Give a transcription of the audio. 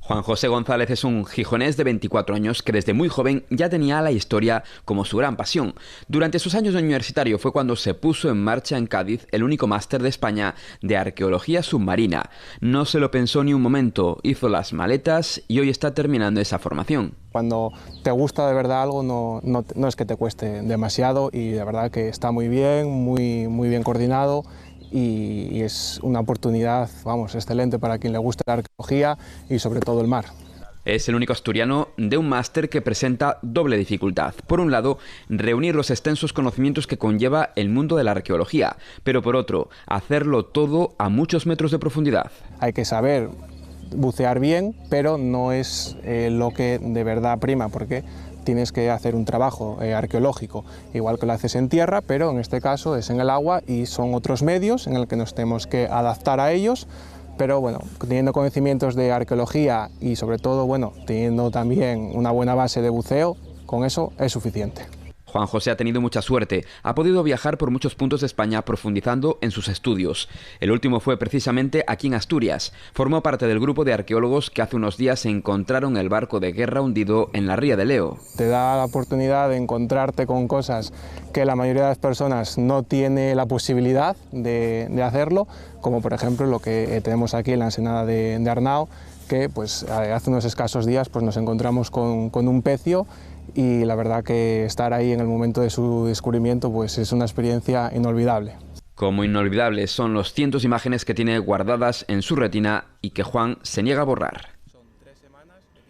Juan José González es un gijonés de 24 años que desde muy joven ya tenía la historia como su gran pasión. Durante sus años de universitario fue cuando se puso en marcha en Cádiz el único máster de España de arqueología submarina. No se lo pensó ni un momento, hizo las maletas y hoy está terminando esa formación. Cuando te gusta de verdad algo no es que te cueste demasiado y de verdad que está muy bien coordinado. Y es una oportunidad, vamos, excelente para quien le gusta la arqueología y sobre todo el mar. Es el único asturiano de un máster que presenta doble dificultad. Por un lado, reunir los extensos conocimientos que conlleva el mundo de la arqueología, pero por otro, hacerlo todo a muchos metros de profundidad. Hay que saber bucear bien, pero no es lo que de verdad prima, porque tienes que hacer un trabajo arqueológico, igual que lo haces en tierra, pero en este caso es en el agua y son otros medios en el que nos tenemos que adaptar a ellos, pero bueno, teniendo conocimientos de arqueología y sobre todo, bueno, teniendo también una buena base de buceo, con eso es suficiente. Juan José ha tenido mucha suerte, ha podido viajar por muchos puntos de España profundizando en sus estudios. El último fue precisamente aquí en Asturias. Formó parte del grupo de arqueólogos que hace unos días encontraron el barco de guerra hundido en la ría de Leo. Te da la oportunidad de encontrarte con cosas que la mayoría de las personas no tiene la posibilidad de hacerlo, como por ejemplo lo que tenemos aquí en la ensenada de Arnao, que pues, hace unos escasos días pues, nos encontramos con un pecio. Y la verdad que estar ahí en el momento de su descubrimiento pues es una experiencia inolvidable. Como inolvidables son los cientos de imágenes que tiene guardadas en su retina y que Juan se niega a borrar.